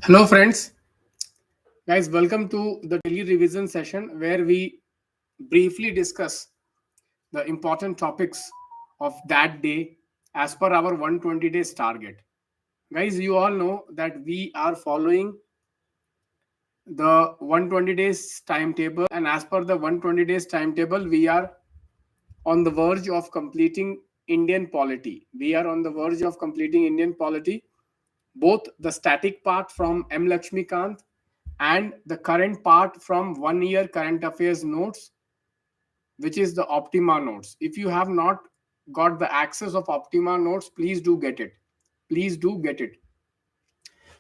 Hello friends, guys, welcome to the daily revision session where we briefly discuss the important topics of that day as per our 120 days target. Guys, you all know that we are following the 120 days timetable, and as per the 120 days timetable, we are on the verge of completing Indian polity. We are on the verge of completing Indian polity, both the static part from M. Lakshmikant and the current part from 1 year current affairs notes, which is the Optima notes. If you have not got the access of Optima notes, please do get it. Please do get it.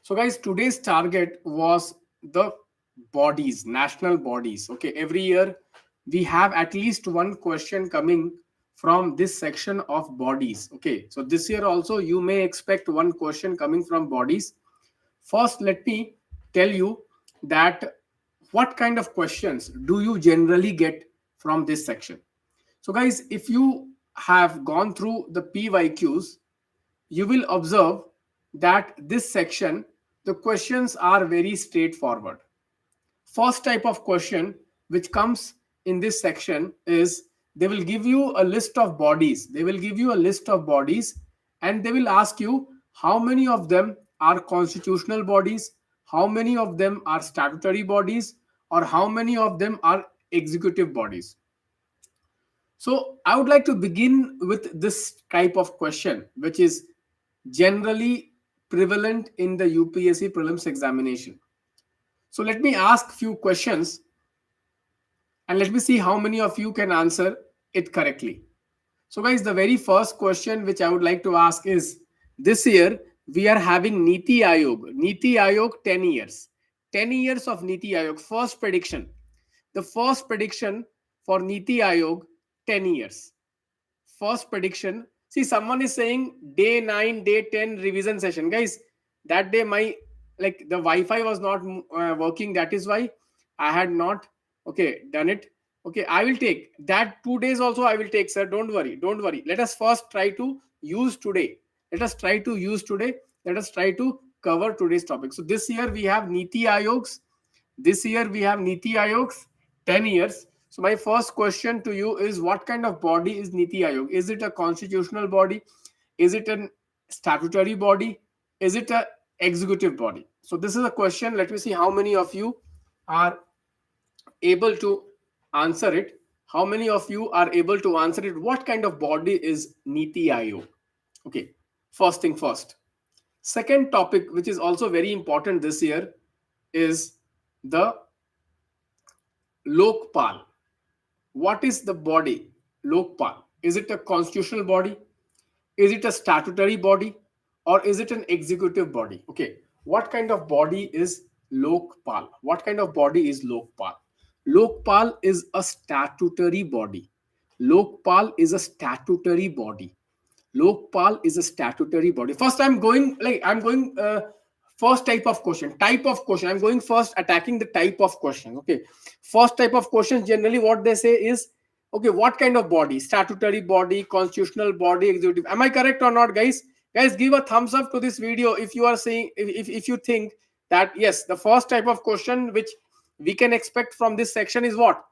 So, guys, today's target was the bodies, national bodies. Okay, every year we have at least one question coming from this section of bodies. Okay, so this year also you may expect one question coming from bodies. First, let me tell you that what kind of questions do you generally get from this section. So, guys, if you have gone through the PYQs, you will observe that this section, the questions are very straightforward. First type of question which comes in this section is they will give you a list of bodies. They will give you a list of bodies and they will ask you how many of them are constitutional bodies, how many of them are statutory bodies, or how many of them are executive bodies. So I would like to begin with this type of question, which is generally prevalent in the UPSC prelims examination. So let me ask few questions and let me see how many of you can answer it correctly. So guys, the very first question which I would like to ask is, this year we are having Niti Aayog. Niti Aayog 10 years. 10 years of Niti Aayog. First prediction. The first prediction for Niti Aayog, 10 years. First prediction. See, someone is saying day 9, day 10 revision session. Guys, that day my the Wi-Fi was not working. That is why I had not done it. Okay, I will take that 2 days also. I will take, sir. Don't worry. Don't worry. Let us first try to use today. Let us try to use today. Let us try to cover today's topic. So this year we have Niti Aayogs. This year we have Niti Aayogs, 10 years. So my first question to you is, what kind of body is Niti Aayog? Is it a constitutional body? Is it a statutory body? Is it a executive body? So this is a question. Let me see how many of you are able to answer it. How many of you are able to answer it? What kind of body is Niti Aayog? Okay, first thing first. Second topic, which is also very important this year, is the Lokpal. What is the body? Lokpal. Is it a constitutional body? Is it a statutory body? Or is it an executive body? Okay. What kind of body is Lokpal? What kind of body is Lokpal? Lokpal is a statutory body. Lokpal is a statutory body. Lokpal is a statutory body. First, I'm going first type of question. Type of question. I'm going first attacking the type of question. Okay. First type of questions, generally what they say is, okay, what kind of body? Statutory body, constitutional body, executive. Am I correct or not, guys? Guys, give a thumbs up to this video if you are saying, if you think that yes, the first type of question which we can expect from this section is what?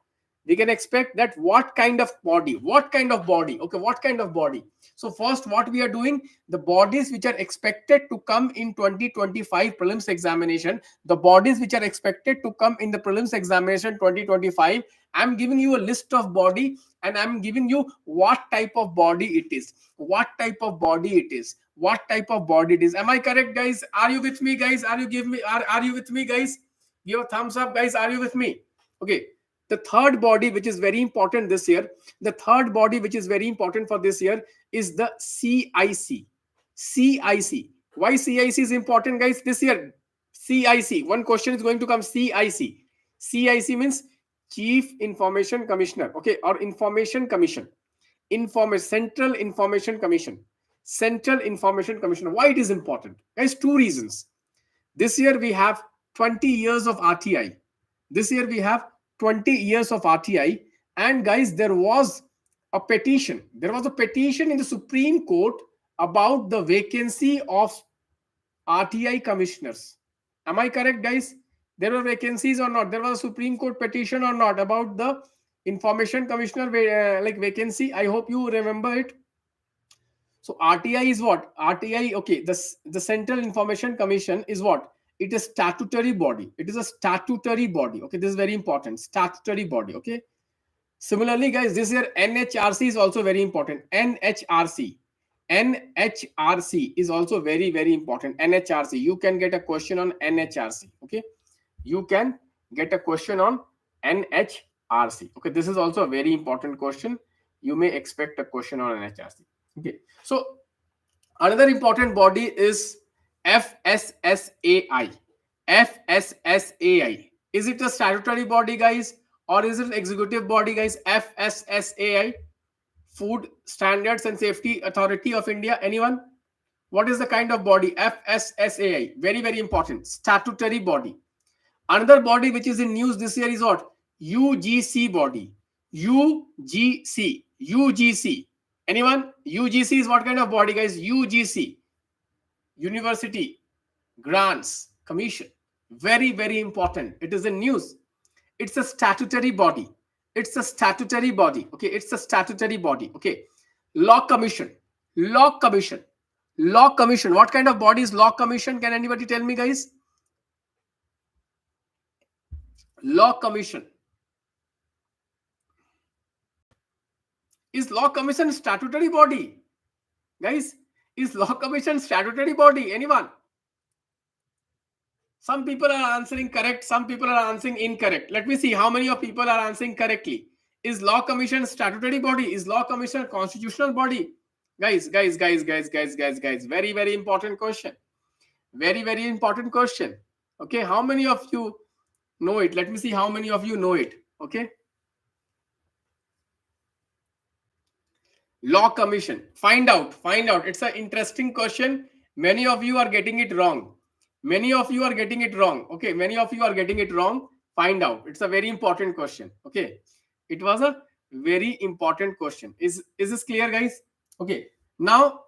We can expect that what kind of body? What kind of body? Okay, what kind of body? So first, what we are doing, the bodies which are expected to come in 2025 prelims examination, the bodies which are expected to come in the prelims examination 2025, I'm giving you a list of body and I'm giving you what type of body it is. What type of body it is. What type of body it is. Am I correct, guys? Are you with me, guys? Are you with me, guys? Give a thumbs up, guys. Are you with me? Okay. The third body which is very important this year, the third body which is very important for this year is the CIC. CIC. Why CIC is important, guys? This year, CIC. One question is going to come, CIC. CIC means Chief Information Commissioner, okay, or Information Commission. Central Information Commission. Central Information Commission. Why it is important? Guys, two reasons. This year we have 20 years of RTI. This year we have 20 years of RTI. And guys, there was a petition. There was a petition in the Supreme Court about the vacancy of RTI commissioners. Am I correct, guys? There were vacancies or not? There was a Supreme Court petition or not about the Information Commissioner like vacancy? I hope you remember it. So RTI is what? RTI, okay, the Central Information Commission is what? It is statutory body. It is a statutory body. Okay, this is very important. Statutory body. Okay. Similarly, guys, this year NHRC is also very important. NHRC. NHRC is also very, very important. NHRC. You can get a question on NHRC. Okay. You can get a question on NHRC. Okay. This is also a very important question. You may expect a question on NHRC. Okay. So another important body is FSSAI. FSSAI. Is it a statutory body, guys, or is it an executive body, guys? FSSAI, Food Standards and Safety Authority of India. Anyone? What is the kind of body? FSSAI. Very, very important. Statutory body. Another body which is in news this year is what? UGC body. UGC. UGC. Anyone? UGC is what kind of body, guys? UGC. University Grants Commission. Very, very important. It is in news. It's a statutory body. It's a statutory body. Okay. It's a statutory body. Okay. Law Commission. Law Commission. Law Commission. What kind of body is Law Commission? Can anybody tell me, guys? Law Commission. Is Law Commission statutory body? Guys, is Law Commission statutory body? Anyone? Some people are answering correct. Some people are answering incorrect. Let me see how many of people are answering correctly. Is Law Commission statutory body? Is Law Commission constitutional body? Guys. Very, very important question. Very, very important question. Okay, how many of you know it? Let me see how many of you know it. Okay. Law Commission. Find out. It's an interesting question. Many of you are getting it wrong. Many of you are getting it wrong. Okay, many of you are getting it wrong. Find out. It's a very important question. Okay, it was a very important question. Is this clear, guys? Okay. Now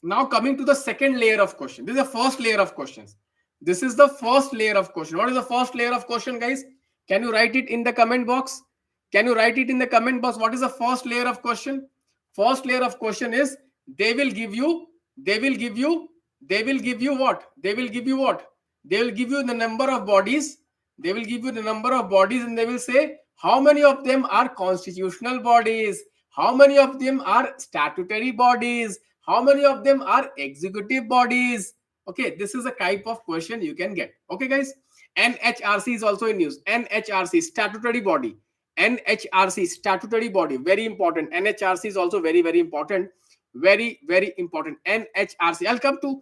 coming to the second layer of question. This is the first layer of questions. This is the first layer of question. What is the first layer of question, guys? Can you write it in the comment box? Can you write it in the comment box? What is the first layer of question? First layer of question is they will give you what? They will give you what? They will give you the number of bodies. They will give you the number of bodies and they will say how many of them are constitutional bodies, how many of them are statutory bodies, how many of them are executive bodies. Okay, this is a type of question you can get. Okay, guys. NHRC is also in news. NHRC, statutory body. NHRC, statutory body, very important. NHRC is also very, very important. Very, very important. NHRC. I'll come to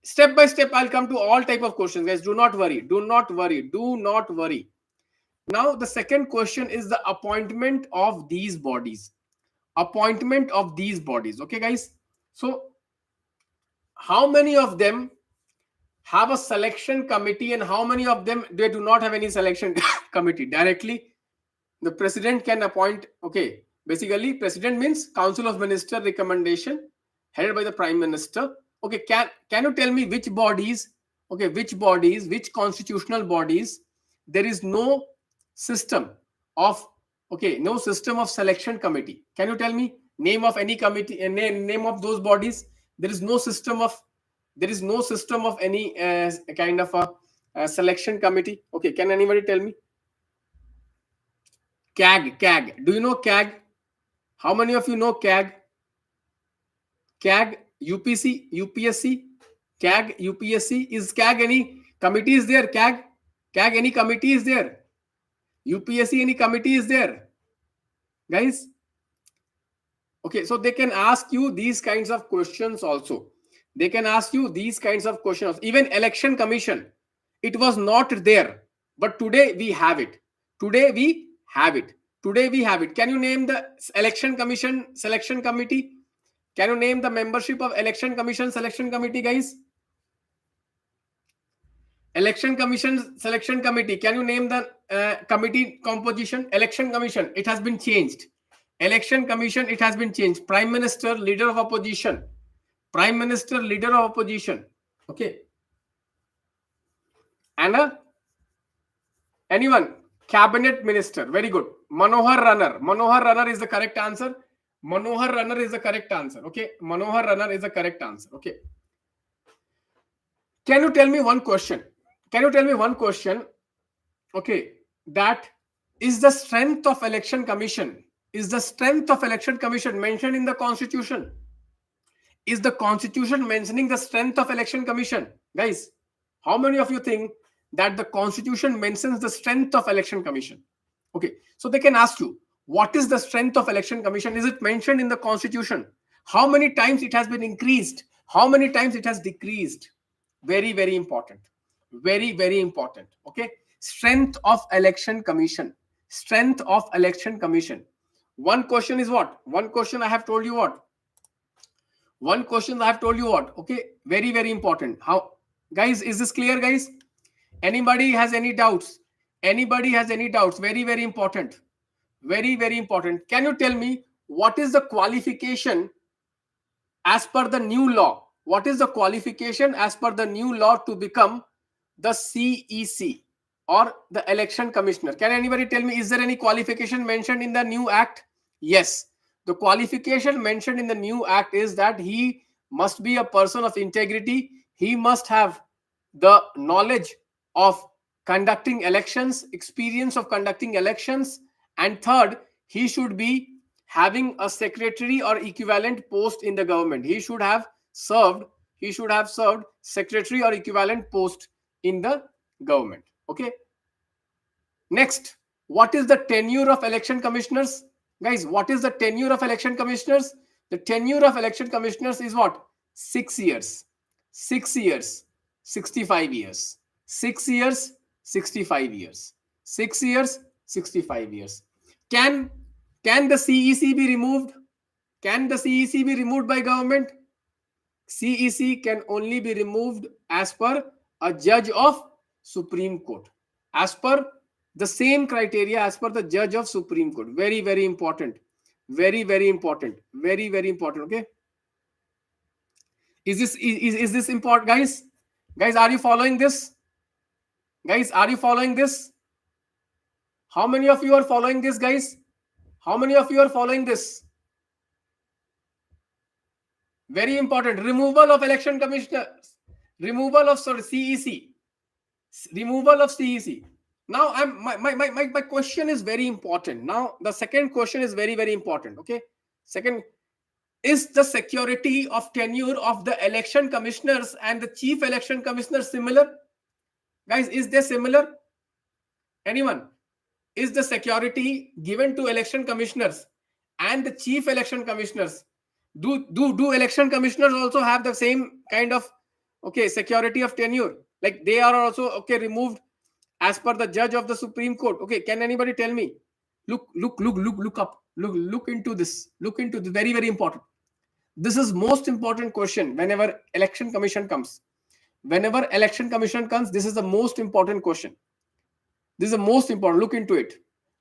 step by step. I'll come to all type of questions, guys. Do not worry. Do not worry. Do not worry. Now, the second question is the appointment of these bodies. Appointment of these bodies. Okay, guys. So, how many of them have a selection committee and how many of them they do not have any selection committee? Directly the president can appoint. Okay, basically president means council of minister recommendation headed by the prime minister. Okay, can you tell me which bodies? Okay, which constitutional bodies there is no system of no system of selection committee? Can you tell me name of any committee and name of those bodies? There is no system of any kind of a selection committee. Okay, can anybody tell me? CAG. Do you know CAG? How many of you know CAG? CAG, UPSC, CAG, UPSC. Is CAG any committee is there? CAG any committee is there? UPSC any committee is there? Guys? Okay, so they can ask you these kinds of questions also. They can ask you these kinds of questions. Even election commission, it was not there, but today we have it. Today we have it. Can you name the election commission selection committee? Can you name the membership of election commission selection committee, guys? Election commission selection committee. Can you name the committee composition? Election commission, it has been changed. Election commission, it has been changed. Prime Minister, leader of opposition. Prime Minister, leader of opposition. Okay. And anyone? Cabinet Minister. Very good. Manohar Runner. Manohar Runner is the correct answer. Manohar Runner is the correct answer. Okay. Manohar Runner is the correct answer. Okay. Can you tell me one question? Can you tell me one question? Okay. That is the strength of election commission. Is the strength of election commission mentioned in the constitution? Is the constitution mentioning the strength of election commission? Guys, how many of you think that the constitution mentions the strength of election commission? Okay, so they can ask you, what is the strength of election commission? Is it mentioned in the constitution? How many times it has been increased? How many times it has decreased? Very, very important. Very, very important. Okay, strength of election commission. Strength of election commission. One question is what? One question I have told you what? One question I have told you what? Okay, very, very important. How, guys, is this clear, guys? Anybody has any doubts? Anybody has any doubts? Very, very important. Very, very important. Can you tell me what is the qualification as per the new law? What is the qualification as per the new law to become the CEC or the election commissioner? Can anybody tell me, is there any qualification mentioned in the new act? Yes. The qualification mentioned in the new act is that he must be a person of integrity. He must have the knowledge of conducting elections, experience of conducting elections, and third, he should be having a secretary or equivalent post in the government. He should have served secretary or equivalent post in the government. Okay. Next, what is the tenure of election commissioners? Guys, what is the tenure of election commissioners? The tenure of election commissioners is what? 6 years. 6 years. 65 years. 6 years. 65 years. 6 years. 65 years. Can the CEC be removed? Can the CEC be removed by government? CEC can only be removed as per a judge of Supreme Court. As per the same criteria as per the judge of Supreme Court. Very, very important. Very, very important. Very, very important. Okay. Is this important, guys? Guys, are you following this? Guys, are you following this? How many of you are following this, guys? How many of you are following this? Very important. Removal of election commissioners. Removal of CEC. Removal of CEC. Now, my question is very important. Now, the second question is very, very important. Okay. Second, is the security of tenure of the election commissioners and the chief election commissioner similar? Guys, is they similar? Anyone? Is the security given to election commissioners and the chief election commissioners? Do election commissioners also have the same kind of security of tenure? Like they are also removed as per the judge of the Supreme Court. Okay, can anybody tell me? Look up. Look into this. Look into this. Very, very important. This is most important question whenever election commission comes. Whenever election commission comes, this is the most important question. This is the most important. Look into it.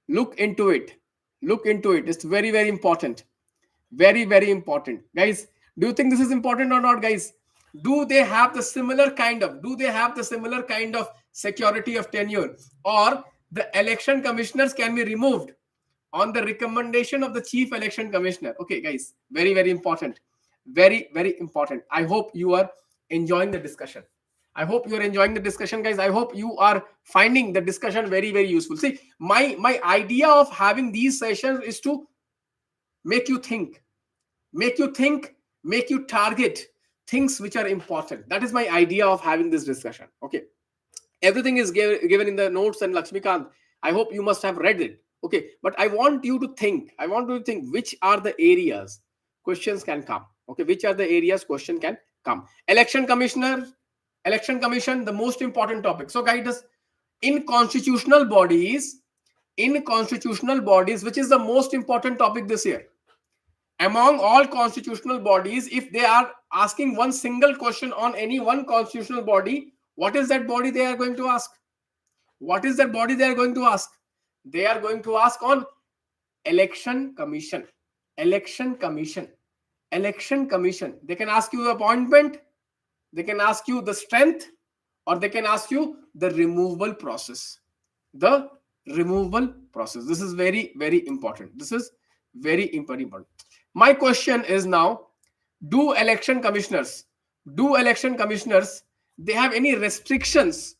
Look into it. Look into it. It's very, very important. Very, very important. Guys, do you think this is important or not, guys? Do they have the similar kind of security of tenure, or the election commissioners can be removed on the recommendation of the chief election commissioner? Okay, guys, very, very important. Very, very important. I hope you are enjoying the discussion. I hope you are enjoying the discussion, guys. I hope you are finding the discussion very, very useful. See, my idea of having these sessions is to make you think, make you target things which are important. That is my idea of having this discussion. Okay. Everything is given in the notes, and Lakshmikant, I hope you must have read it. Okay. But I want you to think, which are the areas questions can come. Okay. Which are the areas question can come? Election commissioner, election commission, the most important topic. So guys, in constitutional bodies, which is the most important topic this year? Among all constitutional bodies, if they are asking one single question on any one constitutional body, what is that body they are going to ask? What is that body they are going to ask? They are going to ask on election commission. Election commission. Election commission. They can ask you appointment. They can ask you the strength, or they can ask you the removal process. The removal process. This is very, very important. This is very important. My question is now, do election commissioners, they have any restrictions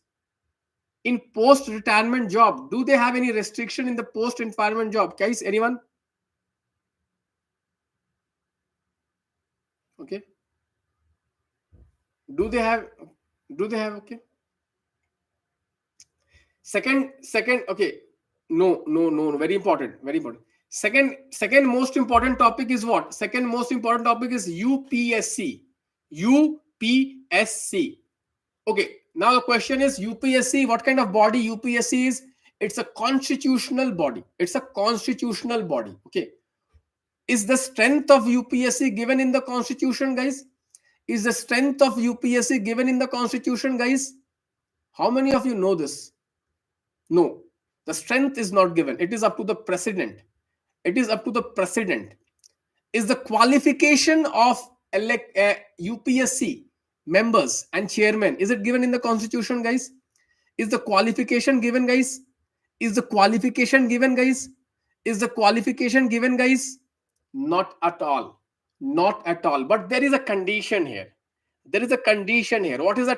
in post-retirement job? Do they have any restriction in the post-retirement job? Guys, anyone? Okay. Do they have? Okay. Second. Okay. No. Very important. Second most important topic is what? Second most important topic is UPSC. UPSC. Okay. Now the question is UPSC. What kind of body UPSC is? It's a constitutional body. Okay. Is the strength of UPSC given in the constitution, guys? Is the strength of UPSC given in the constitution, guys? How many of you know this? No, the strength is not given. It is up to the president. Is the qualification of UPSC members and chairman, is it given in the constitution, guys? Is the qualification given, guys? Not at all. But there is a condition here. What is that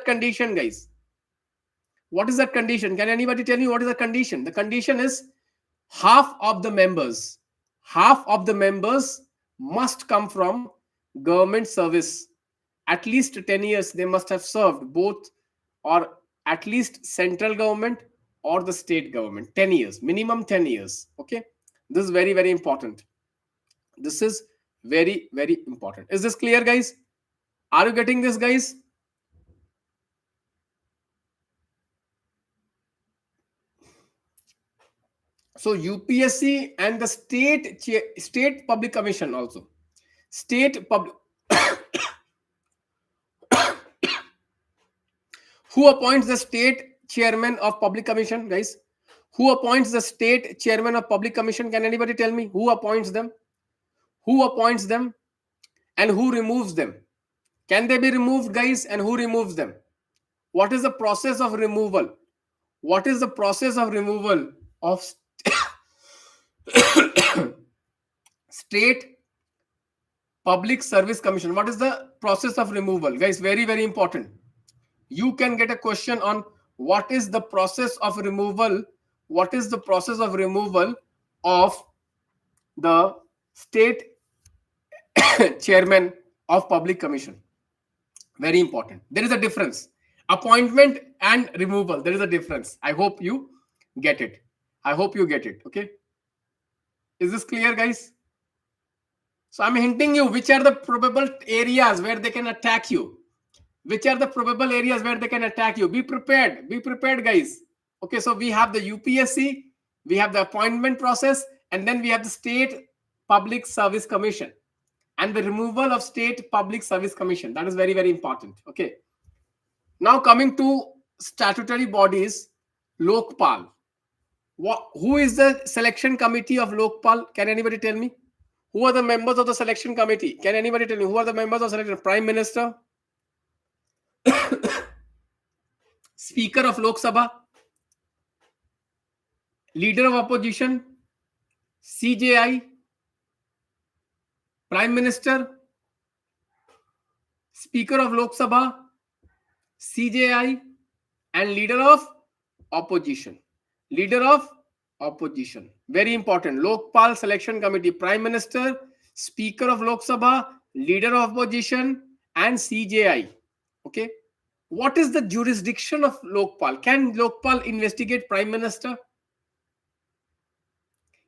condition, guys? What is that condition? Can anybody tell me what is the condition? The condition is half of the members must come from government service. At least 10 years they must have served, both or at least central government or the state government. 10 years, minimum 10 years. Okay. This is very, very important. This is very, very important. Is this clear, guys? Are you getting this, guys? So UPSC and the state public commission also. State public who appoints the state chairman of public commission, guys? Who appoints the state chairman of public commission? Can anybody tell me who appoints them? And who removes them? Can they be removed, guys? And who removes them? What is the process of removal? Of state public service commission? What is the process of removal, guys? Very, very important. You can get a question on what is the process of removal of the state chairman of public commission. Very important. There is a difference. Appointment and removal, there is a difference. I hope you get it. Okay. Is this clear, guys? So I'm hinting you which are the probable areas where they can attack you. Be prepared, guys. Okay, so we have the UPSC, we have the appointment process, and then we have the state public service commission and the removal of state public service commission. That is very, very important. Okay. Now coming to statutory bodies, Lokpal. Who is the selection committee of Lokpal? Can anybody tell me? Who are the members of the selection committee? Can anybody tell me who are the members of selection? Prime Minister, Speaker of Lok Sabha, Leader of Opposition, CJI, Prime Minister, Speaker of Lok Sabha, CJI, and Leader of Opposition. Very important. Lokpal Selection Committee, Prime Minister, Speaker of Lok Sabha, Leader of Opposition, and CJI. Okay. What is the jurisdiction of Lokpal? Can Lokpal investigate Prime Minister?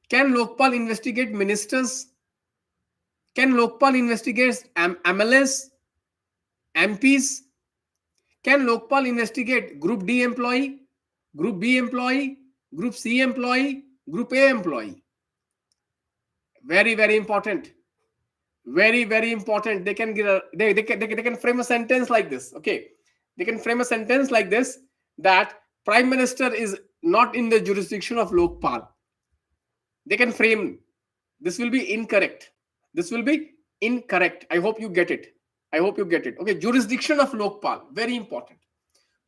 Can Lokpal investigate ministers? Can Lokpal investigate MLAs, MPs? Can Lokpal investigate Group D employee, Group B employee, Group C employee, Group A employee? Very, very important. Very, very important. They can frame a sentence like this. Okay. They can frame a sentence like this, that Prime Minister is not in the jurisdiction of Lokpal. They can frame. This will be incorrect. I hope you get it. Okay. Jurisdiction of Lokpal. Very important.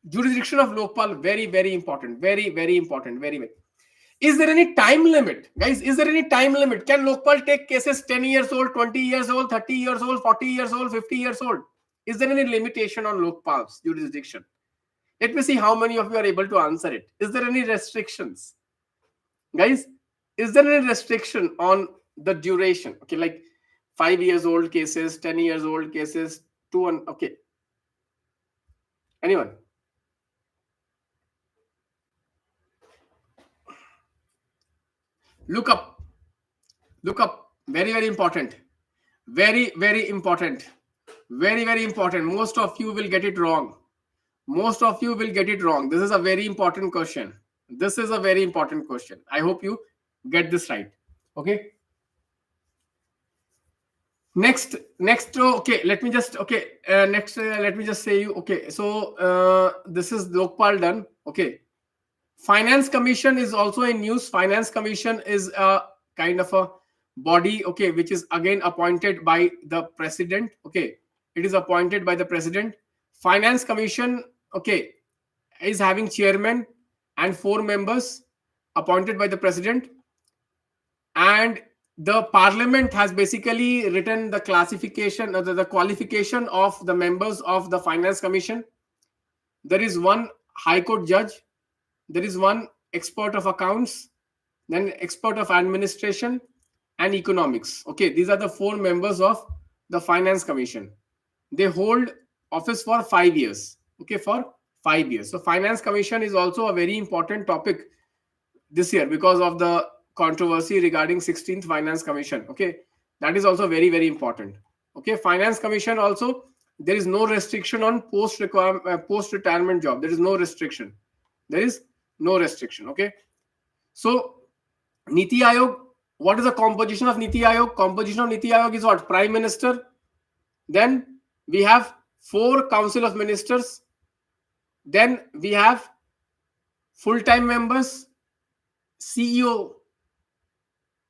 Jurisdiction of Lokpal, very, very important. Very, very important. Very, very. Is there any time limit? Guys, is there any time limit? Can Lokpal take cases 10 years old, 20 years old, 30 years old, 40 years old, 50 years old? Is there any limitation on Lokpal's jurisdiction? Let me see how many of you are able to answer it. Is there any restrictions? Guys, is there any restriction on the duration? Okay, like 5 years old cases, 10 years old cases, 2 and okay. Anyone? Look up. Look up. Very, very important. Very, very important. Very, very important. Most of you will get it wrong. Most of you will get it wrong. This is a very important question. This is a very important question. I hope you get this right. Okay. Next, okay, let me just, okay, next, let me just say you, okay, so this is Lokpal done. Okay. Finance Commission is also in news. Finance Commission is a kind of a body, okay, which is again appointed by the president. Okay. It is appointed by the president. Finance Commission, okay, is having chairman and 4 members appointed by the president. And the parliament has basically written the classification, the qualification of the members of the Finance Commission. There is one High Court judge. There is one expert of accounts, then expert of administration and economics. Okay, these are the 4 members of the Finance Commission. They hold office for 5 years. Okay, for 5 years. So Finance Commission is also a very important topic this year because of the controversy regarding 16th Finance Commission. Okay, that is also very, very important. Okay, Finance Commission also, there is no restriction on post-retirement job. There is no restriction. There is no restriction. Okay, so Niti Aayog, what is the composition of Niti Aayog? Composition of Niti Aayog is what? Prime Minister. Then we have 4 Council of Ministers. Then we have full-time members, CEO,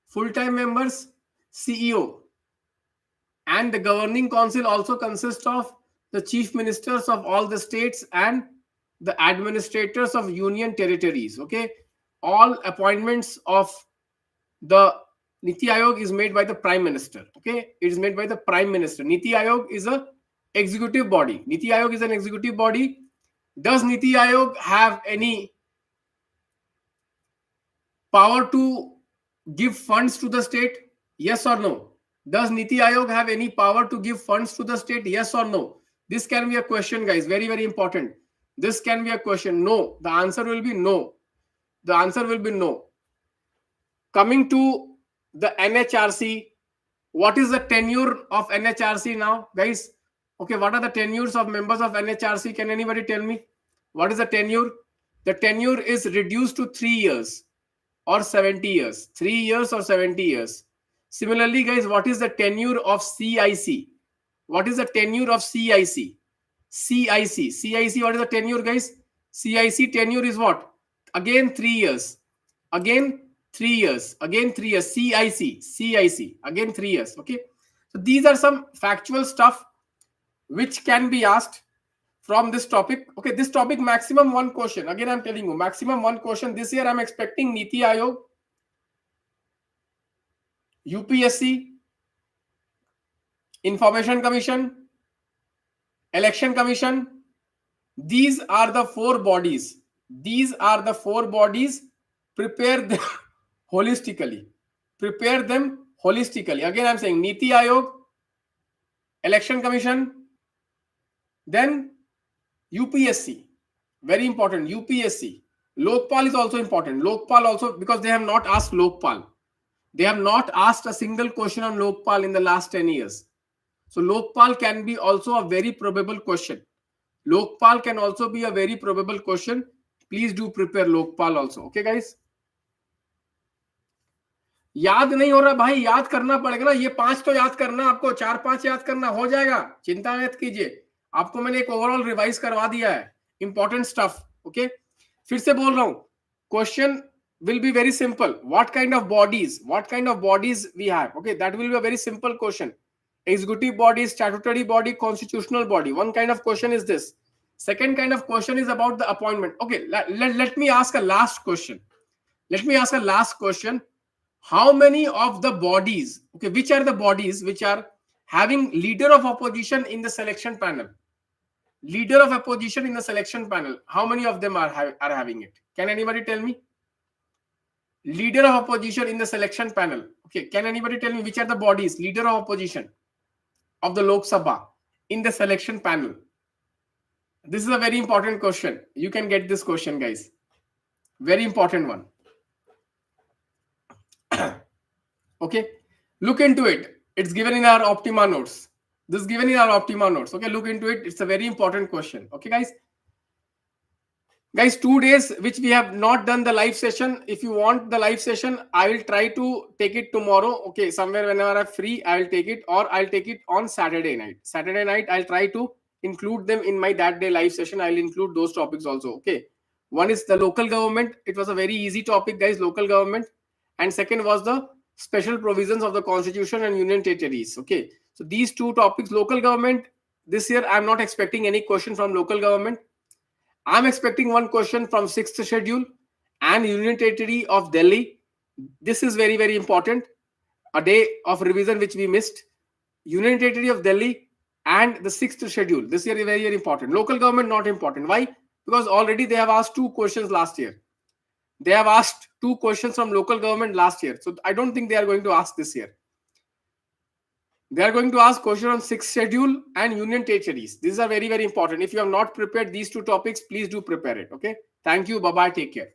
full-time members, CEO. And the governing council also consists of the chief ministers of all the states and the administrators of union territories. Okay, all appointments of the Niti Aayog is made by the Prime Minister. Okay, it is made by the Prime Minister. Niti Aayog is a executive body. Niti Aayog is an executive body. Does Niti Aayog have any power to give funds to the state? Yes or no? Does Niti Aayog have any power to give funds to the state? Yes or no? This can be a question, guys. Very, very important. This can be a question. No. The answer will be no. The answer will be no. Coming to the NHRC, what is the tenure of NHRC now, guys? Okay, what are the tenures of members of NHRC? Can anybody tell me? What is the tenure? The tenure is reduced to 3 years or 70 years. 3 years or 70 years. Similarly, guys, what is the tenure of CIC? What is the tenure of CIC? CIC, what is the tenure, guys? CIC tenure is what? Again 3 years. Again 3 years. Again 3 years. CIC, again 3 years. Okay. So these are some factual stuff which can be asked from this topic. Okay, this topic maximum 1 question. Again, I'm telling you, maximum 1 question. This year I'm expecting Niti Aayog, UPSC, Information Commission, Election Commission. These are the 4 bodies. These are the 4 bodies. Prepare them holistically. Prepare them holistically. Again, I'm saying Niti Aayog, Election Commission, then UPSC. Very important. UPSC. Lokpal is also important. Lokpal also, because they have not asked Lokpal. They have not asked a single question on Lokpal in the last 10 years. So Lokpal can be also a very probable question. Lokpal can also be a very probable question. Please do prepare Lokpal also. Okay, guys? याद नहीं हो रहा भाई, याद करना पड़ेगा ना. ये 5 तो याद करना आपको, 4-5 याद करना हो जाएगा. चिंता मत कीजिए, आपको मैंने एक ओवरऑल रिवाइज करवा दिया है. Important stuff. ओके, फिर से बोल रहा हूं, question will be very simple. What kind of bodies we have? Okay, that will be a very simple question. Executive body, statutory body, constitutional body. One kind of question is this. Second kind of question is about the appointment. Okay, let me ask a last question. Let me ask a last question. How many of the bodies, okay, which are the bodies which are having leader of opposition in the selection panel? Leader of opposition in the selection panel. How many of them are having it? Can anybody tell me? Leader of opposition in the selection panel. Okay, can anybody tell me which are the bodies, leader of opposition of the Lok Sabha in the selection panel? This is a very important question. You can get this question, guys. Very important one. Okay, look into it. It's given in our Optima notes. This is given in our Optima notes. Okay, look into it. It's a very important question. Okay, guys. Guys, 2 days which we have not done the live session. If you want the live session, I will try to take it tomorrow. Okay, somewhere whenever I'm free, I will take it, or I'll take it on Saturday night. Saturday night, I'll try to include them in my that day live session. I'll include those topics also. Okay, one is the local government. It was a very easy topic, guys, local government. And second was the special provisions of the constitution and union territories. Okay, so these two topics, local government, this year I'm not expecting any question from local government. I'm expecting one question from 6th schedule and Union Territory of Delhi. This is very, very important. A day of revision which we missed. Union Territory of Delhi and the 6th schedule. This year is very, very important. Local government not important. Why? Because already they have asked 2 questions last year. They have asked 2 questions from local government last year. So I don't think they are going to ask this year. They are going to ask question on 6th schedule and union territories. These are very, very important. If you have not prepared these 2 topics, please do prepare it. Okay. Thank you. Bye-bye. Take care.